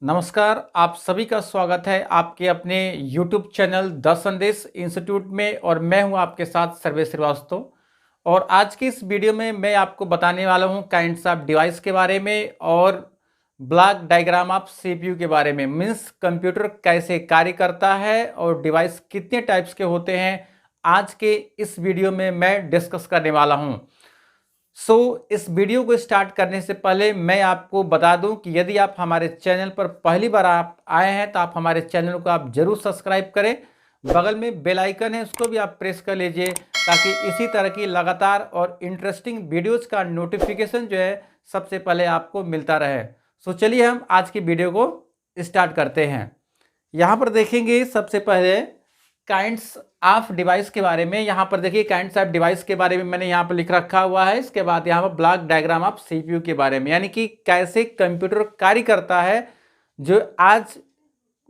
नमस्कार, आप सभी का स्वागत है आपके अपने YouTube चैनल द संदेश इंस्टीट्यूट में और मैं हूं आपके साथ सर्वेश श्रीवास्तव। और आज की इस वीडियो में मैं आपको बताने वाला हूं काइंड्स ऑफ डिवाइस के बारे में और ब्लॉक डायग्राम ऑफ CPU के बारे में। मीन्स कंप्यूटर कैसे कार्य करता है और डिवाइस कितने टाइप्स के होते हैं, आज के इस वीडियो में मैं डिस्कस करने वाला हूं। इस वीडियो को स्टार्ट करने से पहले मैं आपको बता दूं कि यदि आप हमारे चैनल पर पहली बार आप आए हैं तो आप हमारे चैनल को आप जरूर सब्सक्राइब करें। बगल में बेल आइकन है, उसको भी आप प्रेस कर लीजिए ताकि इसी तरह की लगातार और इंटरेस्टिंग वीडियोस का नोटिफिकेशन जो है सबसे पहले आपको मिलता रहे। चलिए हम आज की वीडियो को स्टार्ट करते हैं। यहाँ पर देखेंगे सबसे पहले काइंड्स ऑफ डिवाइस के बारे में। यहाँ पर देखिए काइंड्स ऑफ डिवाइस के बारे में मैंने यहाँ पर लिख रखा हुआ है। इसके बाद यहाँ पर ब्लॉक डायग्राम ऑफ CPU के बारे में, यानी कि कैसे कंप्यूटर कार्य करता है, जो आज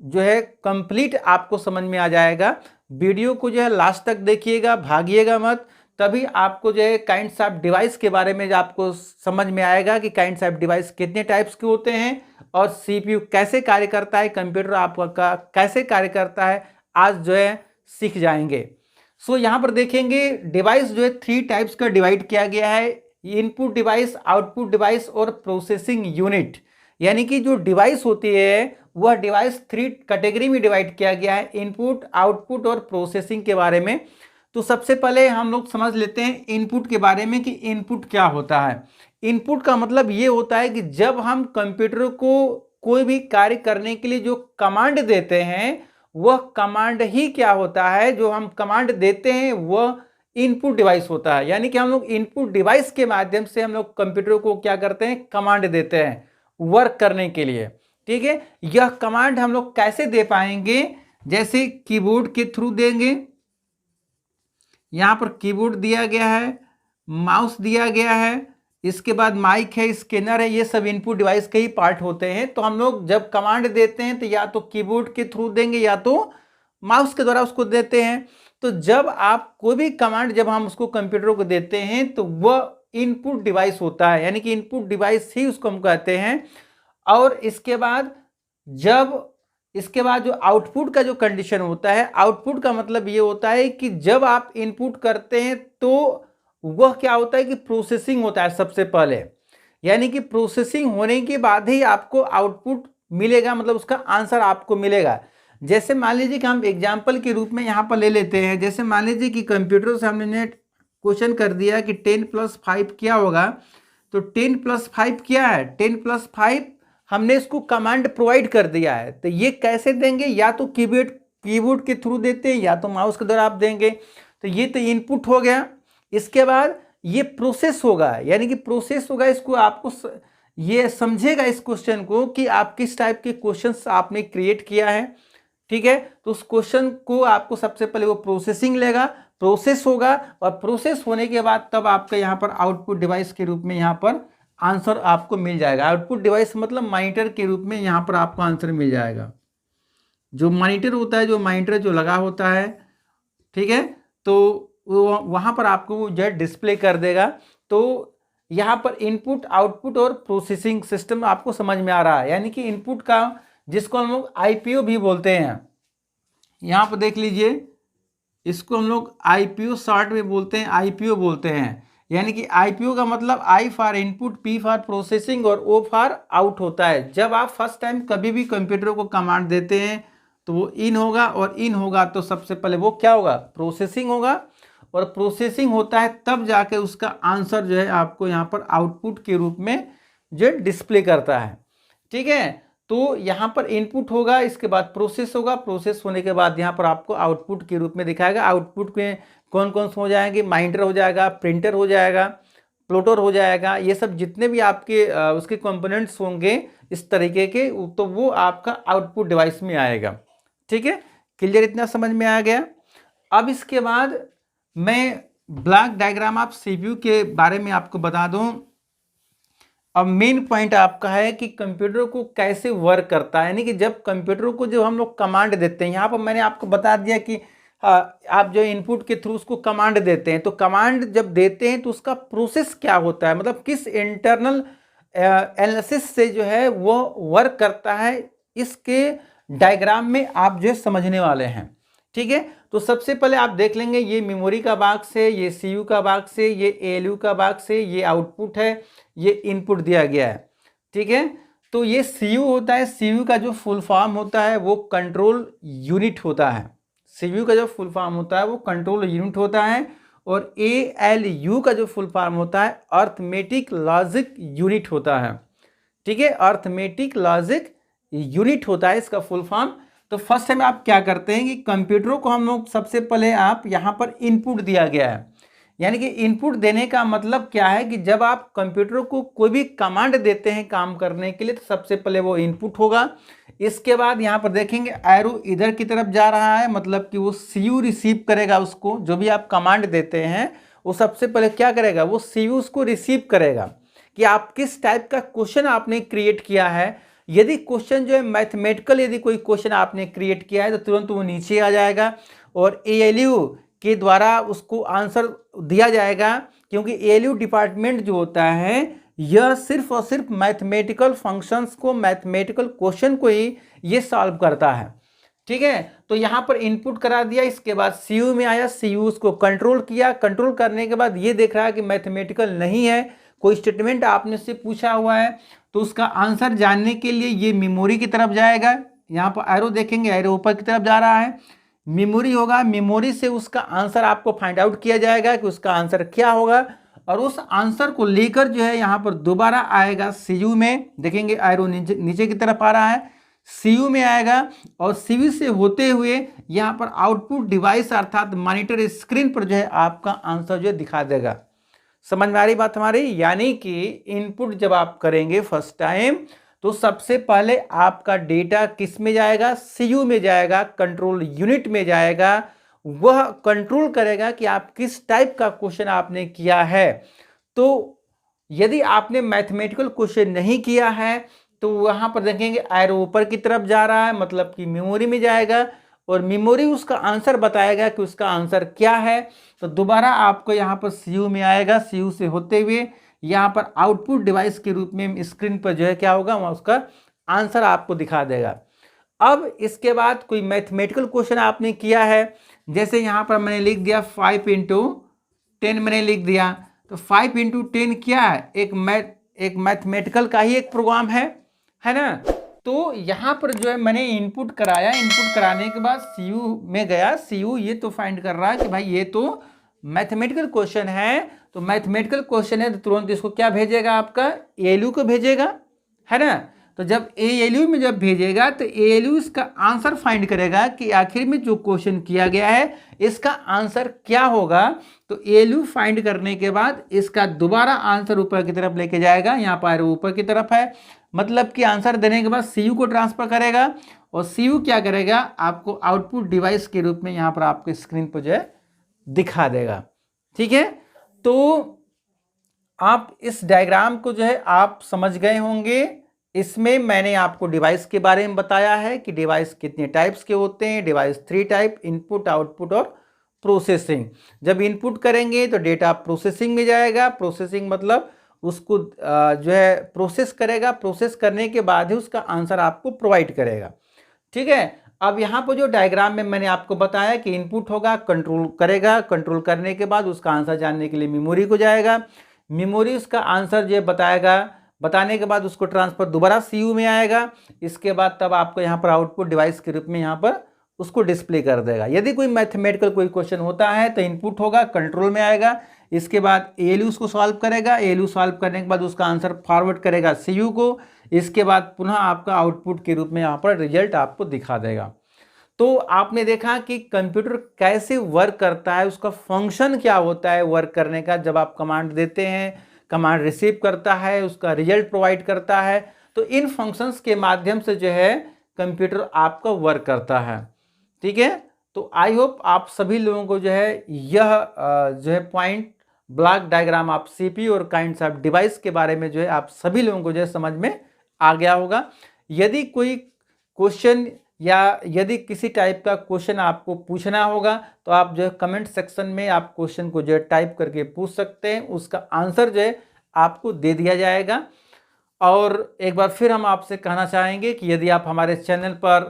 जो है कंप्लीट आपको समझ में आ जाएगा। वीडियो को जो है लास्ट तक देखिएगा, भागिएगा मत, तभी आपको जो है काइंड्स ऑफ डिवाइस के बारे में आपको समझ में आएगा कि काइंड्स ऑफ डिवाइस कितने टाइप्स के होते हैं और CPU कैसे कार्य करता है, कंप्यूटर आपका कैसे कार्य करता है, आज जो है सीख जाएंगे। यहाँ पर देखेंगे डिवाइस जो है 3 टाइप्स का डिवाइड किया गया है। इनपुट डिवाइस, आउटपुट डिवाइस और प्रोसेसिंग यूनिट। यानी कि जो डिवाइस होती है वह डिवाइस 3 कैटेगरी में डिवाइड किया गया है, इनपुट, आउटपुट और प्रोसेसिंग के बारे में। तो सबसे पहले हम लोग समझ लेते हैं इनपुट के बारे में कि इनपुट क्या होता है। इनपुट का मतलब ये होता है कि जब हम कंप्यूटर को कोई भी कार्य करने के लिए जो कमांड देते हैं, वह कमांड ही क्या होता है, जो हम कमांड देते हैं वह इनपुट डिवाइस होता है। यानी कि हम लोग इनपुट डिवाइस के माध्यम से हम लोग कंप्यूटर को क्या करते हैं, कमांड देते हैं वर्क करने के लिए। ठीक है, यह कमांड हम लोग कैसे दे पाएंगे, जैसे कीबोर्ड के थ्रू देंगे। यहां पर कीबोर्ड दिया गया है, माउस दिया गया है, इसके बाद माइक है, स्कैनर है, ये सब इनपुट डिवाइस के ही पार्ट होते हैं। तो हम लोग जब कमांड देते हैं तो या तो कीबोर्ड के थ्रू देंगे या तो माउस के द्वारा उसको देते हैं। तो जब आप कोई भी कमांड जब हम उसको कंप्यूटर को देते हैं तो वह इनपुट डिवाइस होता है, यानी कि इनपुट डिवाइस ही उसको हम कहते हैं। और इसके बाद जो आउटपुट का जो कंडीशन होता है, आउटपुट का मतलब ये होता है कि जब आप इनपुट करते हैं तो वह क्या होता है कि प्रोसेसिंग होता है सबसे पहले। यानी कि प्रोसेसिंग होने के बाद ही आपको आउटपुट मिलेगा, मतलब उसका आंसर आपको मिलेगा। जैसे मान लीजिए कि हम एग्जाम्पल के रूप में यहाँ पर ले लेते हैं। जैसे मान लीजिए कि कंप्यूटर से हमने क्वेश्चन कर दिया कि 10 + 5 क्या होगा। तो 10 + 5 क्या है, 10 + 5 हमने इसको कमांड प्रोवाइड कर दिया है। तो ये कैसे देंगे, या तो कीबोर्ड के थ्रू देते हैं या तो माउस के द्वारा आप देंगे। तो ये तो इनपुट हो गया। इसके बाद ये प्रोसेस होगा, यानी कि प्रोसेस होगा, इसको आपको ये समझेगा इस क्वेश्चन को कि आप किस टाइप के क्वेश्चंस आपने क्रिएट किया है। ठीक है, तो उस क्वेश्चन को आपको सबसे पहले वो प्रोसेसिंग लेगा, प्रोसेस होगा, और प्रोसेस होने के बाद तब आपका यहाँ पर आउटपुट डिवाइस के रूप में यहाँ पर आंसर आपको मिल जाएगा। आउटपुट डिवाइस मतलब मॉनिटर के रूप में यहाँ पर आपको आंसर मिल जाएगा। जो मॉनिटर होता है, जो मॉनिटर जो लगा होता है, ठीक है, तो वहाँ पर आपको जो है डिस्प्ले कर देगा। तो यहाँ पर इनपुट, आउटपुट और प्रोसेसिंग सिस्टम आपको समझ में आ रहा है। यानी कि इनपुट का, जिसको हम लोग IPO भी बोलते हैं, यहाँ पर देख लीजिए, इसको हम लोग IPO शॉर्ट में बोलते हैं, IPO बोलते हैं। यानी कि IPO का मतलब I for input, P for processing और O फॉर आउट होता है। जब आप फर्स्ट टाइम कभी भी कंप्यूटर को कमांड देते हैं तो वो इन होगा, और इन होगा तो सबसे पहले वो क्या होगा, प्रोसेसिंग होगा। और प्रोसेसिंग होता है तब जाके उसका आंसर जो है आपको यहाँ पर आउटपुट के रूप में जो डिस्प्ले करता है। ठीक है, तो यहाँ पर इनपुट होगा, इसके बाद प्रोसेस होगा, प्रोसेस होने के बाद यहाँ पर आपको आउटपुट के रूप में दिखाएगा। आउटपुट में कौन कौन से हो जाएंगे, मॉनिटर हो जाएगा, प्रिंटर हो जाएगा, प्लॉटर हो जाएगा, ये सब जितने भी आपके उसके कंपोनेंट्स होंगे इस तरीके के, तो वो आपका आउटपुट डिवाइस में आएगा। ठीक है, क्लियर, इतना समझ में आ गया। अब इसके बाद मैं ब्लॉक डायग्राम ऑफ CPU के बारे में आपको बता दूं। अब मेन पॉइंट आपका है कि कंप्यूटर को कैसे वर्क करता है, यानी कि जब कंप्यूटर को जो हम लोग कमांड देते हैं, यहाँ पर मैंने आपको बता दिया कि आप जो इनपुट के थ्रू उसको कमांड देते हैं। तो कमांड जब देते हैं तो उसका प्रोसेस क्या होता है, मतलब किस इंटरनल एनालिसिस से जो है वो वर्क करता है, इसके डायग्राम में आप जो है समझने वाले हैं। ठीक है, तो सबसे पहले आप देख लेंगे ये मेमोरी का बॉक्स है, ये सीयू का बॉक्स है, ये एएलयू का बॉक्स है, ये आउटपुट है, ये इनपुट दिया गया है। ठीक है, तो ये सीयू होता है, सीयू का जो फुल फॉर्म होता है वो कंट्रोल यूनिट होता है। सीयू का जो फुल फॉर्म होता है वो कंट्रोल यूनिट होता है, और एएलयू का जो फुल फॉर्म होता है अर्थमेटिक लॉजिक यूनिट होता है। ठीक है, अर्थमेटिक लॉजिक यूनिट होता है इसका फुल फॉर्म। तो फर्स्ट टाइम आप क्या करते हैं कि कंप्यूटरों को हम लोग सबसे पहले आप यहाँ पर इनपुट दिया गया है, यानी कि इनपुट देने का मतलब क्या है कि जब आप कंप्यूटर को कोई भी कमांड देते हैं काम करने के लिए तो सबसे पहले वो इनपुट होगा। इसके बाद यहाँ पर देखेंगे एरो इधर की तरफ जा रहा है, मतलब कि वो सीयू रिसीव करेगा उसको, जो भी आप कमांड देते हैं वो सबसे पहले क्या करेगा, वो सीयू उसको रिसीव करेगा कि आप किस टाइप का क्वेश्चन आपने क्रिएट किया है। यदि क्वेश्चन जो है मैथमेटिकल, यदि कोई क्वेश्चन आपने क्रिएट किया है तो तुरंत वो नीचे आ जाएगा और एएलयू के द्वारा उसको आंसर दिया जाएगा, क्योंकि एएलयू डिपार्टमेंट जो होता है यह सिर्फ और सिर्फ मैथमेटिकल फंक्शंस को, मैथमेटिकल क्वेश्चन को ही ये सॉल्व करता है। ठीक है, तो यहाँ पर इनपुट करा दिया, इसके बाद सीयू में आया, सीयू उसको कंट्रोल किया, कंट्रोल करने के बाद ये देख रहा है कि मैथमेटिकल नहीं है, कोई स्टेटमेंट आपने से पूछा हुआ है, तो उसका आंसर जानने के लिए ये मेमोरी की तरफ जाएगा। यहाँ पर एरो देखेंगे, एरो ऊपर की तरफ जा रहा है, मेमोरी होगा, मेमोरी से उसका आंसर आपको फाइंड आउट किया जाएगा कि उसका आंसर क्या होगा, और उस आंसर को लेकर जो है यहाँ पर दोबारा आएगा सीयू में। देखेंगे एरो नीचे की तरफ आ रहा है, सीयू में आएगा, और सीयू से होते हुए यहाँ पर आउटपुट डिवाइस अर्थात मॉनिटर स्क्रीन पर जो है आपका आंसर जो है दिखा देगा। समझ में आ रही बात हमारी? यानी कि इनपुट जब आप करेंगे फर्स्ट टाइम तो सबसे पहले आपका डेटा किस में जाएगा, सीयू में जाएगा, कंट्रोल यूनिट में जाएगा। वह कंट्रोल करेगा कि आप किस टाइप का क्वेश्चन आपने किया है। तो यदि आपने मैथमेटिकल क्वेश्चन नहीं किया है तो वहां पर देखेंगे एरो ऊपर की तरफ जा रहा है, मतलब कि मेमोरी में जाएगा, और मेमोरी उसका आंसर बताएगा कि उसका आंसर क्या है। तो दोबारा आपको यहाँ पर सीयू में आएगा, सीयू से होते हुए यहाँ पर आउटपुट डिवाइस के रूप में स्क्रीन पर जो है क्या होगा, वहाँ उसका आंसर आपको दिखा देगा। अब इसके बाद कोई मैथमेटिकल क्वेश्चन आपने किया है, जैसे यहाँ पर मैंने लिख दिया 5 × 10 मैंने लिख दिया, तो 5 × 10 क्या है, एक मैथमेटिकल का ही एक प्रोग्राम है ना। तो यहाँ पर जो है मैंने इनपुट कराया, इनपुट कराने के बाद सीयू में गया, सीयू ये तो फाइंड कर रहा है कि भाई ये तो मैथमेटिकल क्वेश्चन है, तो मैथमेटिकल क्वेश्चन है तो तुरंत इसको क्या भेजेगा, आपका एएलयू को भेजेगा, है ना। तो जब एएलयू में जब भेजेगा तो एएलयू इसका आंसर फाइंड करेगा कि आखिर में जो क्वेश्चन किया गया है इसका आंसर क्या होगा। तो एएलयू फाइंड करने के बाद इसका दोबारा आंसर ऊपर की तरफ लेके जाएगा, यहाँ पर ऊपर की तरफ है, मतलब कि आंसर देने के बाद सीयू को ट्रांसफर करेगा, और सीयू क्या करेगा, आपको आउटपुट डिवाइस के रूप में यहाँ पर आपके स्क्रीन पर जो है दिखा देगा। ठीक है, तो आप इस डायग्राम को जो है आप समझ गए होंगे। इसमें मैंने आपको डिवाइस के बारे में बताया है कि डिवाइस कितने टाइप्स के होते हैं। डिवाइस 3 टाइप, इनपुट, आउटपुट और प्रोसेसिंग। जब इनपुट करेंगे तो डेटा प्रोसेसिंग में जाएगा, प्रोसेसिंग मतलब उसको जो है प्रोसेस करेगा, प्रोसेस करने के बाद ही उसका आंसर आपको प्रोवाइड करेगा। ठीक है, अब यहाँ पर जो डायग्राम में मैंने आपको बताया कि इनपुट होगा, कंट्रोल करेगा, कंट्रोल करने के बाद उसका आंसर जानने के लिए मेमोरी को जाएगा, मेमोरी उसका आंसर जो बताएगा, बताने के बाद उसको ट्रांसफर दोबारा सीयू में आएगा। इसके बाद तब आपको यहाँ पर आउटपुट डिवाइस के रूप में यहाँ पर उसको डिस्प्ले कर देगा। यदि कोई मैथमेटिकल कोई क्वेश्चन होता है तो इनपुट होगा, कंट्रोल में आएगा, इसके बाद एएलयू उसको सॉल्व करेगा, एएलयू सॉल्व करने के बाद उसका आंसर फॉरवर्ड करेगा सीयू को, इसके बाद पुनः आपका आउटपुट के रूप में यहाँ पर रिजल्ट आपको दिखा देगा। तो आपने देखा कि कंप्यूटर कैसे वर्क करता है, उसका फंक्शन क्या होता है वर्क करने का। जब आप कमांड देते हैं, कमांड रिसीव करता है, उसका रिजल्ट प्रोवाइड करता है, तो इन फंक्शंस के माध्यम से जो है कंप्यूटर आपका वर्क करता है। ठीक है, तो आई होप आप सभी लोगों को जो है यह जो है पॉइंट ब्लॉक डायग्राम आप सीपीयू और काइंड्स ऑफ डिवाइस के बारे में जो है आप सभी लोगों को जो है समझ में आ गया होगा। यदि कोई क्वेश्चन या यदि किसी टाइप का क्वेश्चन आपको पूछना होगा तो आप जो है कमेंट सेक्शन में आप क्वेश्चन को जो है टाइप करके पूछ सकते हैं, उसका आंसर जो है आपको दे दिया जाएगा। और एक बार फिर हम आपसे कहना चाहेंगे कि यदि आप हमारे चैनल पर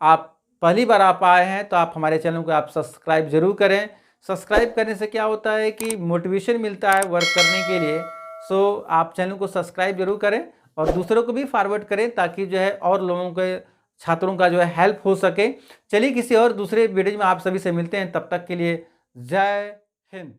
आप पहली बार आप आए हैं तो आप हमारे चैनल को आप सब्सक्राइब जरूर करें। सब्सक्राइब करने से क्या होता है कि मोटिवेशन मिलता है वर्क करने के लिए। सो आप चैनल को सब्सक्राइब जरूर करें और दूसरों को भी फॉरवर्ड करें ताकि जो है और लोगों के छात्रों का जो है हेल्प हो सके। चलिए किसी और दूसरे वीडियो में आप सभी से मिलते हैं, तब तक के लिए जय हिंद।